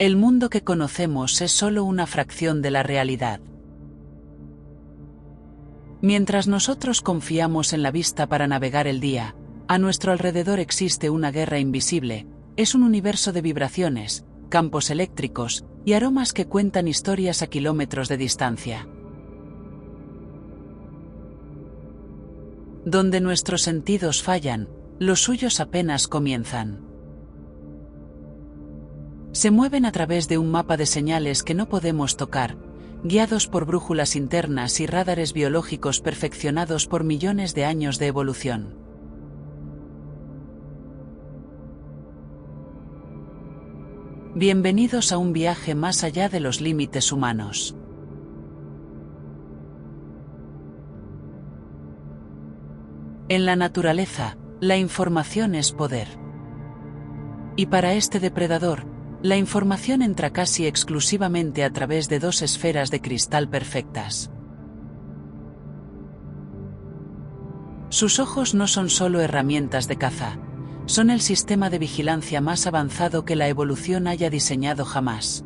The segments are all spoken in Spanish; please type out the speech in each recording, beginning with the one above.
El mundo que conocemos es solo una fracción de la realidad. Mientras nosotros confiamos en la vista para navegar el día, a nuestro alrededor existe una guerra invisible, es un universo de vibraciones, campos eléctricos y aromas que cuentan historias a kilómetros de distancia. Donde nuestros sentidos fallan, los suyos apenas comienzan. Se mueven a través de un mapa de señales que no podemos tocar, guiados por brújulas internas y rádares biológicos perfeccionados por millones de años de evolución. Bienvenidos a un viaje más allá de los límites humanos. En la naturaleza, la información es poder. Y para este depredador, la información entra casi exclusivamente a través de dos esferas de cristal perfectas. Sus ojos no son solo herramientas de caza, son el sistema de vigilancia más avanzado que la evolución haya diseñado jamás.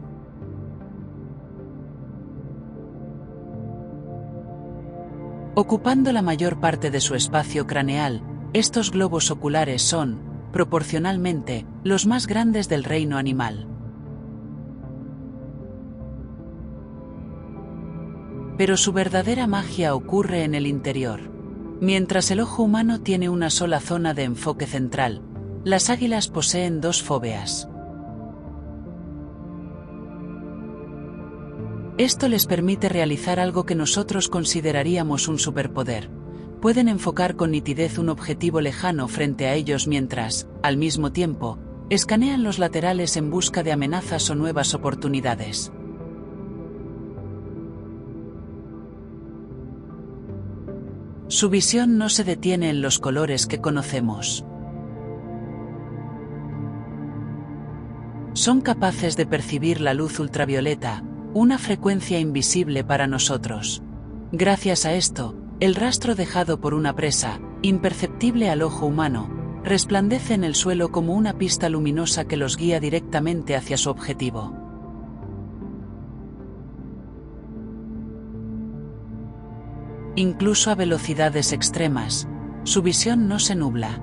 Ocupando la mayor parte de su espacio craneal, estos globos oculares son, proporcionalmente, los más grandes del reino animal. Pero su verdadera magia ocurre en el interior. Mientras el ojo humano tiene una sola zona de enfoque central, las águilas poseen dos fóveas. Esto les permite realizar algo que nosotros consideraríamos un superpoder. Pueden enfocar con nitidez un objetivo lejano frente a ellos mientras, al mismo tiempo, escanean los laterales en busca de amenazas o nuevas oportunidades. Su visión no se detiene en los colores que conocemos. Son capaces de percibir la luz ultravioleta, una frecuencia invisible para nosotros. Gracias a esto, el rastro dejado por una presa, imperceptible al ojo humano, resplandece en el suelo como una pista luminosa que los guía directamente hacia su objetivo. Incluso a velocidades extremas, su visión no se nubla.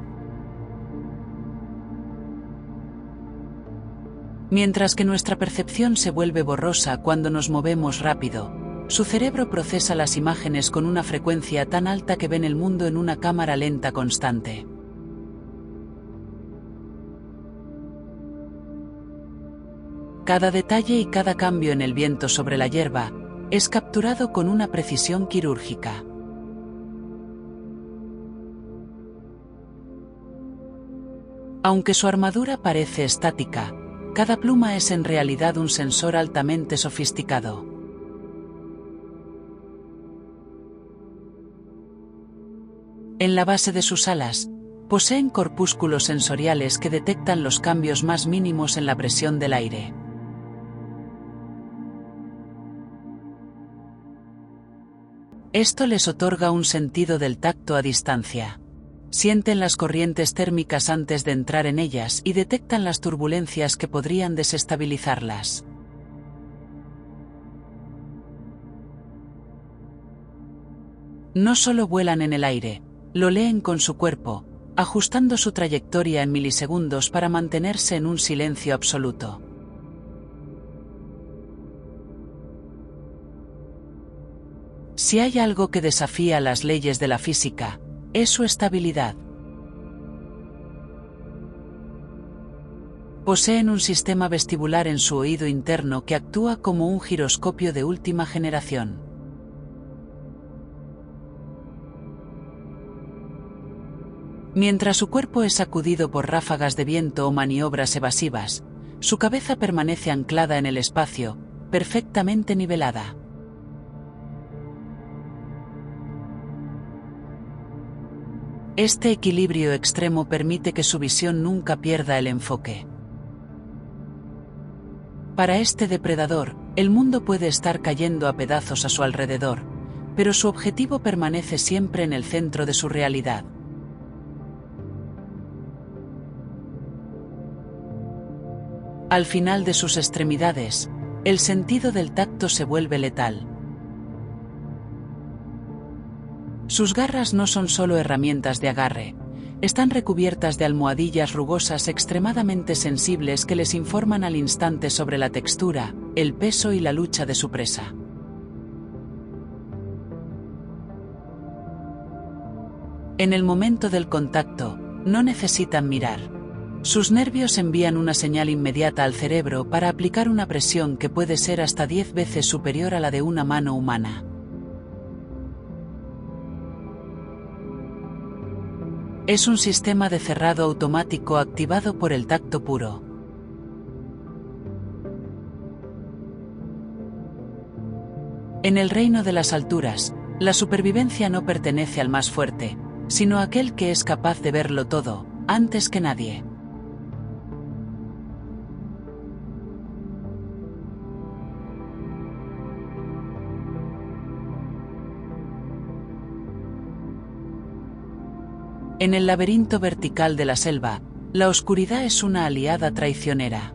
Mientras que nuestra percepción se vuelve borrosa cuando nos movemos rápido, su cerebro procesa las imágenes con una frecuencia tan alta que ven el mundo en una cámara lenta constante. Cada detalle y cada cambio en el viento sobre la hierba es capturado con una precisión quirúrgica. Aunque su armadura parece estática, cada pluma es en realidad un sensor altamente sofisticado. En la base de sus alas, poseen corpúsculos sensoriales que detectan los cambios más mínimos en la presión del aire. Esto les otorga un sentido del tacto a distancia. Sienten las corrientes térmicas antes de entrar en ellas y detectan las turbulencias que podrían desestabilizarlas. No solo vuelan en el aire, lo leen con su cuerpo, ajustando su trayectoria en milisegundos para mantenerse en un silencio absoluto. Si hay algo que desafía las leyes de la física, es su estabilidad. Poseen un sistema vestibular en su oído interno que actúa como un giroscopio de última generación. Mientras su cuerpo es sacudido por ráfagas de viento o maniobras evasivas, su cabeza permanece anclada en el espacio, perfectamente nivelada. Este equilibrio extremo permite que su visión nunca pierda el enfoque. Para este depredador, el mundo puede estar cayendo a pedazos a su alrededor, pero su objetivo permanece siempre en el centro de su realidad. Al final de sus extremidades, el sentido del tacto se vuelve letal. Sus garras no son solo herramientas de agarre, están recubiertas de almohadillas rugosas extremadamente sensibles que les informan al instante sobre la textura, el peso y la lucha de su presa. En el momento del contacto, no necesitan mirar. Sus nervios envían una señal inmediata al cerebro para aplicar una presión que puede ser hasta 10 veces superior a la de una mano humana. Es un sistema de cerrado automático activado por el tacto puro. En el reino de las alturas, la supervivencia no pertenece al más fuerte, sino a aquel que es capaz de verlo todo, antes que nadie. En el laberinto vertical de la selva, la oscuridad es una aliada traicionera.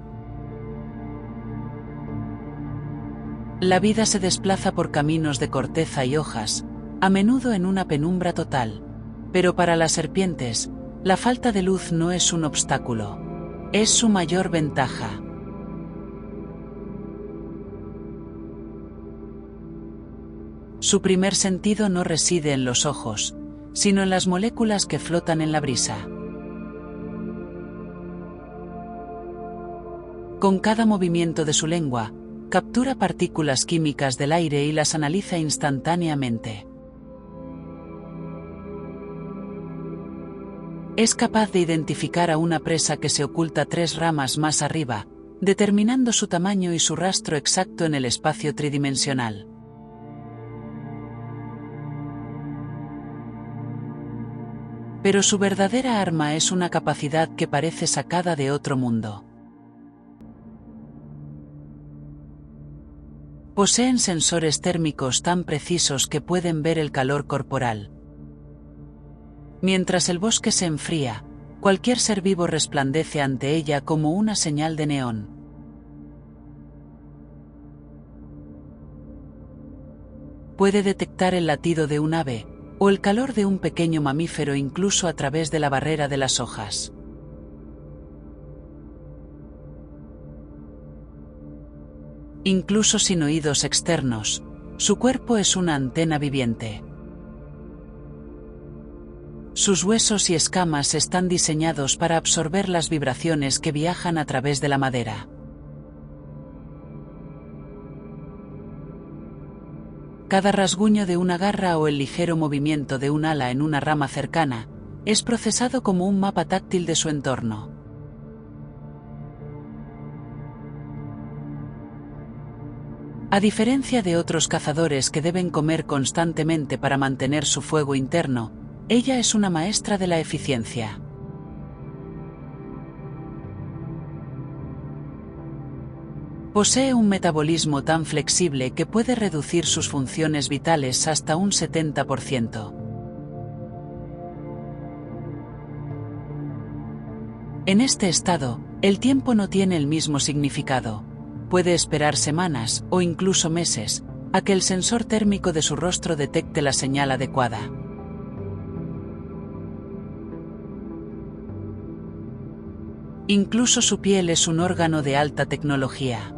La vida se desplaza por caminos de corteza y hojas, a menudo en una penumbra total. Pero para las serpientes, la falta de luz no es un obstáculo, es su mayor ventaja. Su primer sentido no reside en los ojos, sino en las moléculas que flotan en la brisa. Con cada movimiento de su lengua, captura partículas químicas del aire y las analiza instantáneamente. Es capaz de identificar a una presa que se oculta 3 ramas más arriba, determinando su tamaño y su rastro exacto en el espacio tridimensional. Pero su verdadera arma es una capacidad que parece sacada de otro mundo. Poseen sensores térmicos tan precisos que pueden ver el calor corporal. Mientras el bosque se enfría, cualquier ser vivo resplandece ante ella como una señal de neón. Puede detectar el latido de un ave, o el calor de un pequeño mamífero incluso a través de la barrera de las hojas. Incluso sin oídos externos, su cuerpo es una antena viviente. Sus huesos y escamas están diseñados para absorber las vibraciones que viajan a través de la madera. Cada rasguño de una garra o el ligero movimiento de un ala en una rama cercana es procesado como un mapa táctil de su entorno. A diferencia de otros cazadores que deben comer constantemente para mantener su fuego interno, ella es una maestra de la eficiencia. Posee un metabolismo tan flexible que puede reducir sus funciones vitales hasta un 70%. En este estado, el tiempo no tiene el mismo significado. Puede esperar semanas, o incluso meses, a que el sensor térmico de su rostro detecte la señal adecuada. Incluso su piel es un órgano de alta tecnología.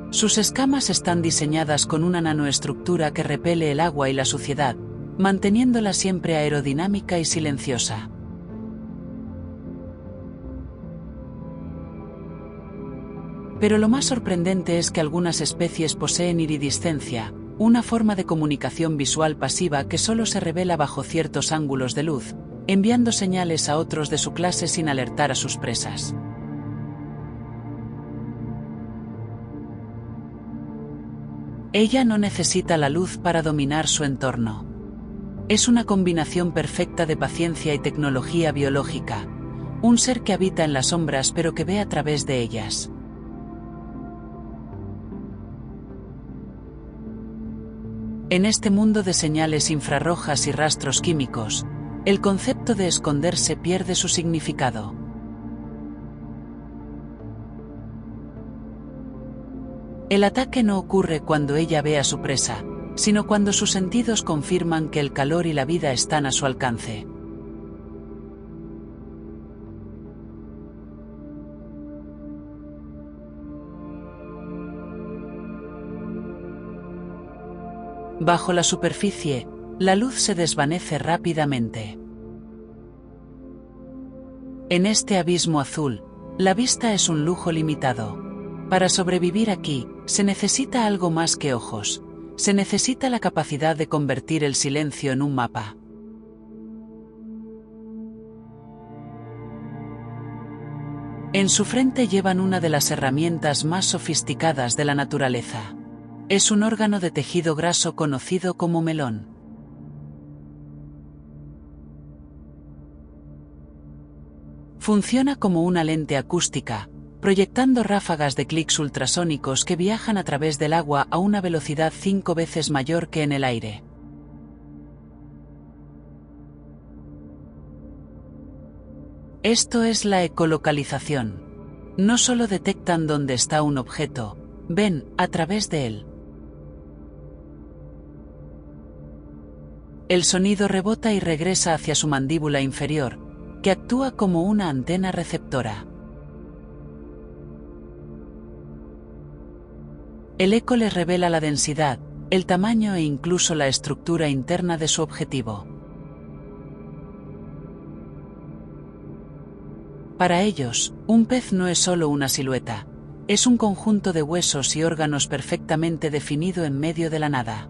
Sus escamas están diseñadas con una nanoestructura que repele el agua y la suciedad, manteniéndola siempre aerodinámica y silenciosa. Pero lo más sorprendente es que algunas especies poseen iridiscencia, una forma de comunicación visual pasiva que solo se revela bajo ciertos ángulos de luz, enviando señales a otros de su clase sin alertar a sus presas. Ella no necesita la luz para dominar su entorno. Es una combinación perfecta de paciencia y tecnología biológica, un ser que habita en las sombras pero que ve a través de ellas. En este mundo de señales infrarrojas y rastros químicos, el concepto de esconderse pierde su significado. El ataque no ocurre cuando ella ve a su presa, sino cuando sus sentidos confirman que el calor y la vida están a su alcance. Bajo la superficie, la luz se desvanece rápidamente. En este abismo azul, la vista es un lujo limitado. Para sobrevivir aquí, se necesita algo más que ojos. Se necesita la capacidad de convertir el silencio en un mapa. En su frente llevan una de las herramientas más sofisticadas de la naturaleza. Es un órgano de tejido graso conocido como melón. Funciona como una lente acústica, proyectando ráfagas de clics ultrasónicos que viajan a través del agua a una velocidad 5 veces mayor que en el aire. Esto es la ecolocalización. No solo detectan dónde está un objeto, ven a través de él. El sonido rebota y regresa hacia su mandíbula inferior, que actúa como una antena receptora. El eco les revela la densidad, el tamaño e incluso la estructura interna de su objetivo. Para ellos, un pez no es solo una silueta, es un conjunto de huesos y órganos perfectamente definido en medio de la nada.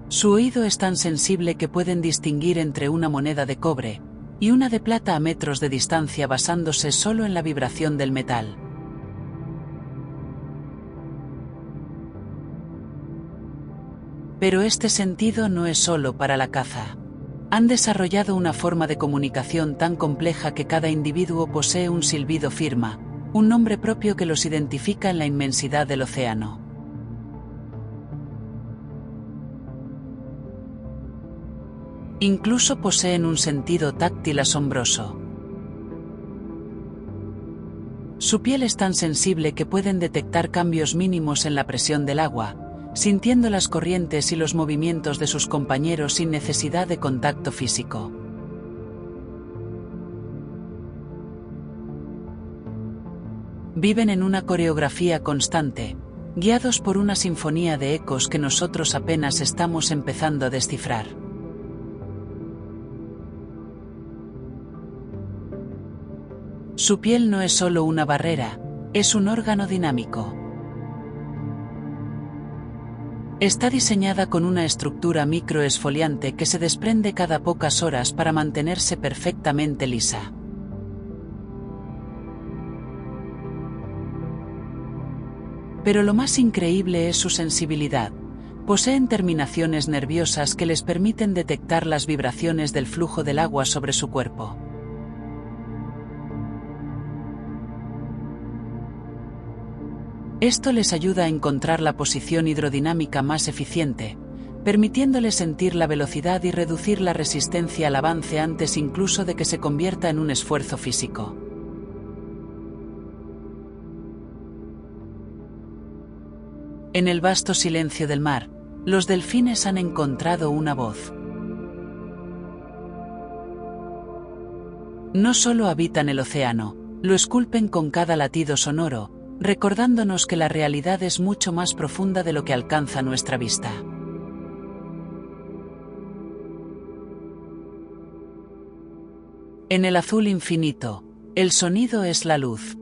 Su oído es tan sensible que pueden distinguir entre una moneda de cobre y una de plata a metros de distancia basándose solo en la vibración del metal. Pero este sentido no es solo para la caza. Han desarrollado una forma de comunicación tan compleja que cada individuo posee un silbido firma, un nombre propio que los identifica en la inmensidad del océano. Incluso poseen un sentido táctil asombroso. Su piel es tan sensible que pueden detectar cambios mínimos en la presión del agua, sintiendo las corrientes y los movimientos de sus compañeros sin necesidad de contacto físico. Viven en una coreografía constante, guiados por una sinfonía de ecos que nosotros apenas estamos empezando a descifrar. Su piel no es solo una barrera, es un órgano dinámico. Está diseñada con una estructura microesfoliante que se desprende cada pocas horas para mantenerse perfectamente lisa. Pero lo más increíble es su sensibilidad. Poseen terminaciones nerviosas que les permiten detectar las vibraciones del flujo del agua sobre su cuerpo. Esto les ayuda a encontrar la posición hidrodinámica más eficiente, permitiéndoles sentir la velocidad y reducir la resistencia al avance antes incluso de que se convierta en un esfuerzo físico. En el vasto silencio del mar, los delfines han encontrado una voz. No solo habitan el océano, lo esculpen con cada latido sonoro, recordándonos que la realidad es mucho más profunda de lo que alcanza nuestra vista. En el azul infinito, el sonido es la luz.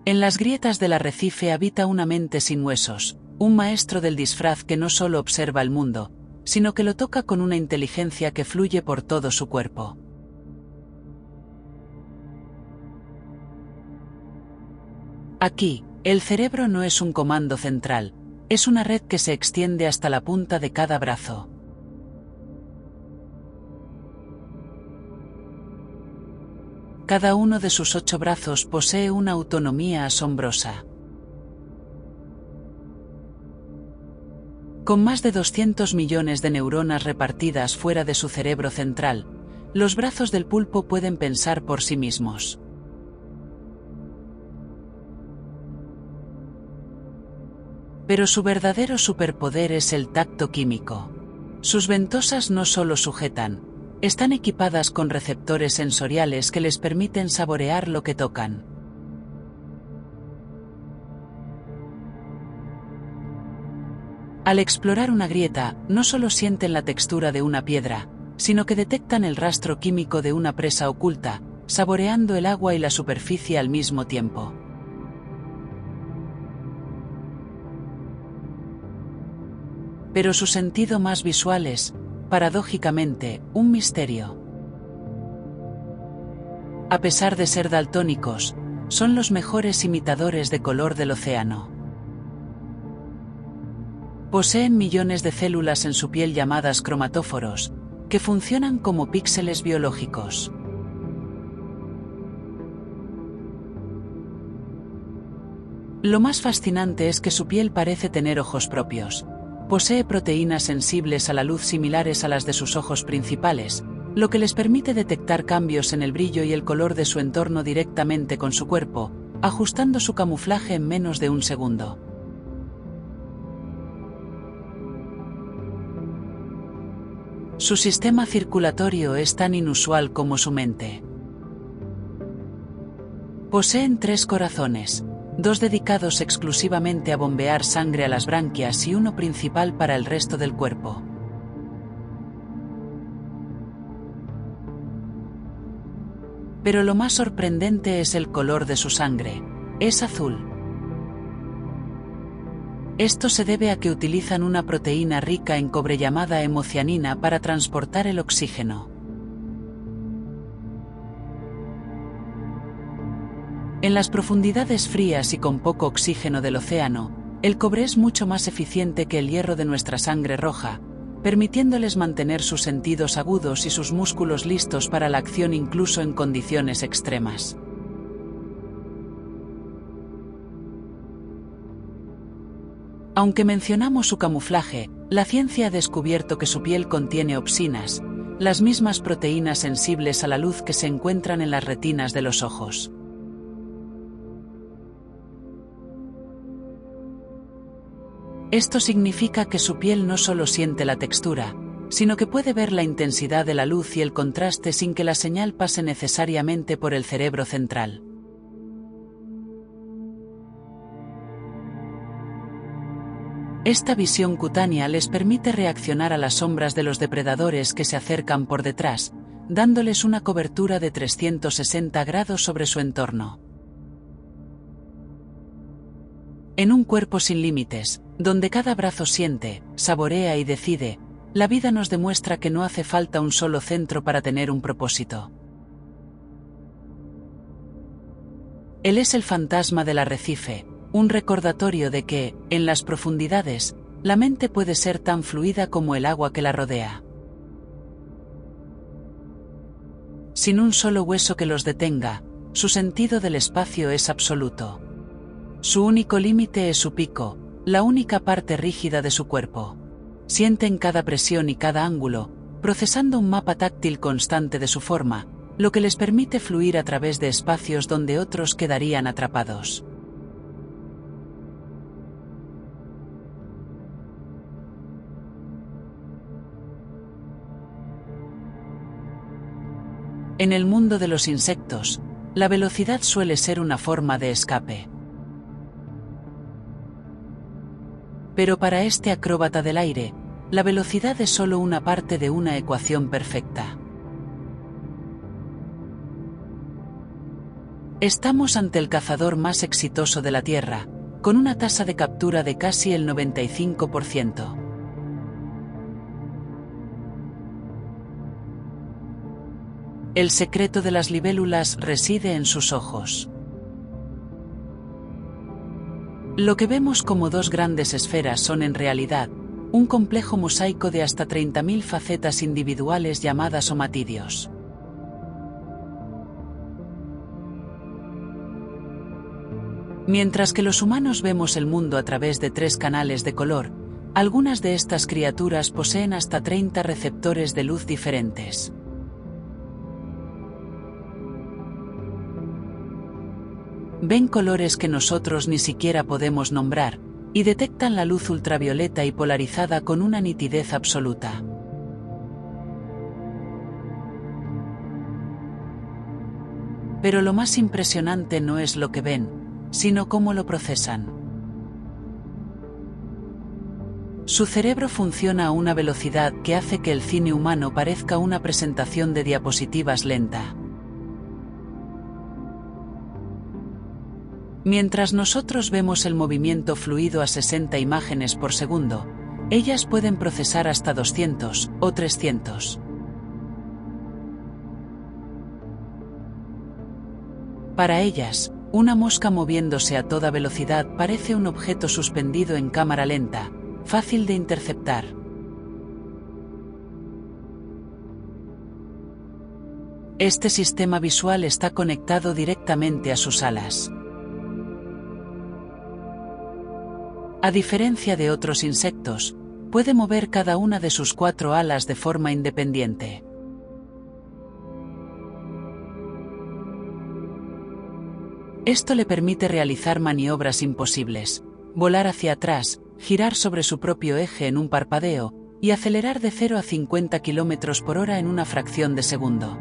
En las grietas del arrecife habita una mente sin huesos, un maestro del disfraz que no solo observa el mundo, sino que lo toca con una inteligencia que fluye por todo su cuerpo. Aquí, el cerebro no es un comando central, es una red que se extiende hasta la punta de cada brazo. Cada uno de sus 8 brazos posee una autonomía asombrosa. Con más de 200 millones de neuronas repartidas fuera de su cerebro central, los brazos del pulpo pueden pensar por sí mismos. Pero su verdadero superpoder es el tacto químico. Sus ventosas no solo sujetan, están equipadas con receptores sensoriales que les permiten saborear lo que tocan. Al explorar una grieta, no solo sienten la textura de una piedra, sino que detectan el rastro químico de una presa oculta, saboreando el agua y la superficie al mismo tiempo. Pero su sentido más visual es, paradójicamente, un misterio. A pesar de ser daltónicos, son los mejores imitadores de color del océano. Poseen millones de células en su piel llamadas cromatóforos, que funcionan como píxeles biológicos. Lo más fascinante es que su piel parece tener ojos propios. Posee proteínas sensibles a la luz similares a las de sus ojos principales, lo que les permite detectar cambios en el brillo y el color de su entorno directamente con su cuerpo, ajustando su camuflaje en menos de un segundo. Su sistema circulatorio es tan inusual como su mente. Poseen 3 corazones, 2 dedicados exclusivamente a bombear sangre a las branquias y uno principal para el resto del cuerpo. Pero lo más sorprendente es el color de su sangre. Es azul. Esto se debe a que utilizan una proteína rica en cobre llamada hemocianina para transportar el oxígeno. En las profundidades frías y con poco oxígeno del océano, el cobre es mucho más eficiente que el hierro de nuestra sangre roja, permitiéndoles mantener sus sentidos agudos y sus músculos listos para la acción incluso en condiciones extremas. Aunque mencionamos su camuflaje, la ciencia ha descubierto que su piel contiene opsinas, las mismas proteínas sensibles a la luz que se encuentran en las retinas de los ojos. Esto significa que su piel no solo siente la textura, sino que puede ver la intensidad de la luz y el contraste sin que la señal pase necesariamente por el cerebro central. Esta visión cutánea les permite reaccionar a las sombras de los depredadores que se acercan por detrás, dándoles una cobertura de 360 grados sobre su entorno. En un cuerpo sin límites, donde cada brazo siente, saborea y decide, la vida nos demuestra que no hace falta un solo centro para tener un propósito. Él es el fantasma del arrecife, un recordatorio de que, en las profundidades, la mente puede ser tan fluida como el agua que la rodea. Sin un solo hueso que los detenga, su sentido del espacio es absoluto. Su único límite es su pico, la única parte rígida de su cuerpo. Sienten cada presión y cada ángulo, procesando un mapa táctil constante de su forma, lo que les permite fluir a través de espacios donde otros quedarían atrapados. En el mundo de los insectos, la velocidad suele ser una forma de escape. Pero para este acróbata del aire, la velocidad es solo una parte de una ecuación perfecta. Estamos ante el cazador más exitoso de la Tierra, con una tasa de captura de casi el 95%. El secreto de las libélulas reside en sus ojos. Lo que vemos como 2 grandes esferas son en realidad un complejo mosaico de hasta 30.000 facetas individuales llamadas omatidios. Mientras que los humanos vemos el mundo a través de 3 canales de color, Algunas de estas criaturas poseen hasta 30 receptores de luz diferentes. Ven colores que nosotros ni siquiera podemos nombrar, y detectan la luz ultravioleta y polarizada con una nitidez absoluta. Pero lo más impresionante no es lo que ven, sino cómo lo procesan. Su cerebro funciona a una velocidad que hace que el cine humano parezca una presentación de diapositivas lenta. Mientras nosotros vemos el movimiento fluido a 60 imágenes por segundo, ellas pueden procesar hasta 200 o 300. Para ellas, una mosca moviéndose a toda velocidad parece un objeto suspendido en cámara lenta, fácil de interceptar. Este sistema visual está conectado directamente a sus alas. A diferencia de otros insectos, puede mover cada una de sus 4 alas de forma independiente. Esto le permite realizar maniobras imposibles, volar hacia atrás, girar sobre su propio eje en un parpadeo, y acelerar de 0 a 50 km por hora en una fracción de segundo.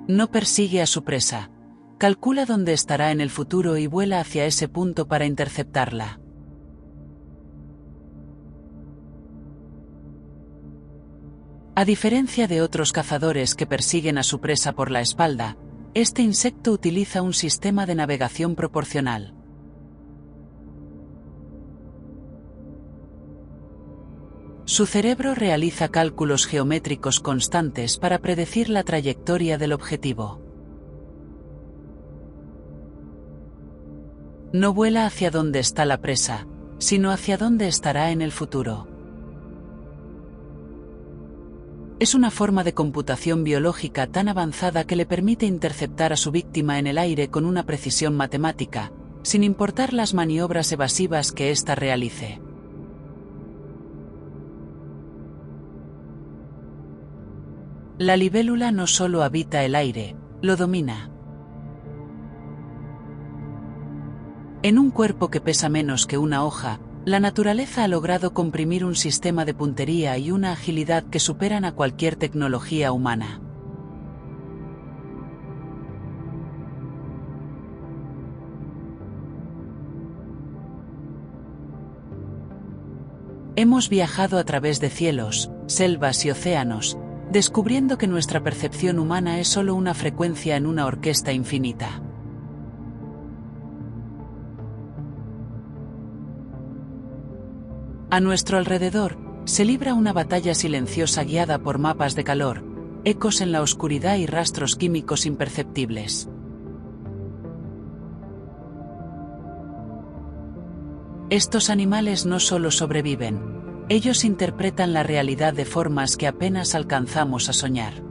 No persigue a su presa. Calcula dónde estará en el futuro y vuela hacia ese punto para interceptarla. A diferencia de otros cazadores que persiguen a su presa por la espalda, este insecto utiliza un sistema de navegación proporcional. Su cerebro realiza cálculos geométricos constantes para predecir la trayectoria del objetivo. No vuela hacia donde está la presa, sino hacia donde estará en el futuro. Es una forma de computación biológica tan avanzada que le permite interceptar a su víctima en el aire con una precisión matemática, sin importar las maniobras evasivas que ésta realice. La libélula no solo habita el aire, lo domina. En un cuerpo que pesa menos que una hoja, la naturaleza ha logrado comprimir un sistema de puntería y una agilidad que superan a cualquier tecnología humana. Hemos viajado a través de cielos, selvas y océanos, descubriendo que nuestra percepción humana es solo una frecuencia en una orquesta infinita. A nuestro alrededor, se libra una batalla silenciosa guiada por mapas de calor, ecos en la oscuridad y rastros químicos imperceptibles. Estos animales no solo sobreviven, ellos interpretan la realidad de formas que apenas alcanzamos a soñar.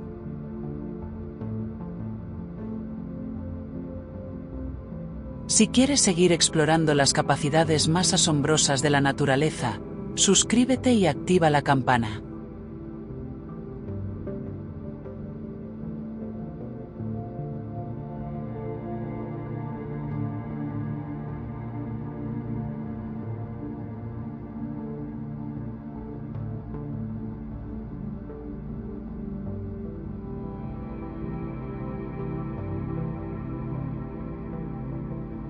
Si quieres seguir explorando las capacidades más asombrosas de la naturaleza, suscríbete y activa la campana.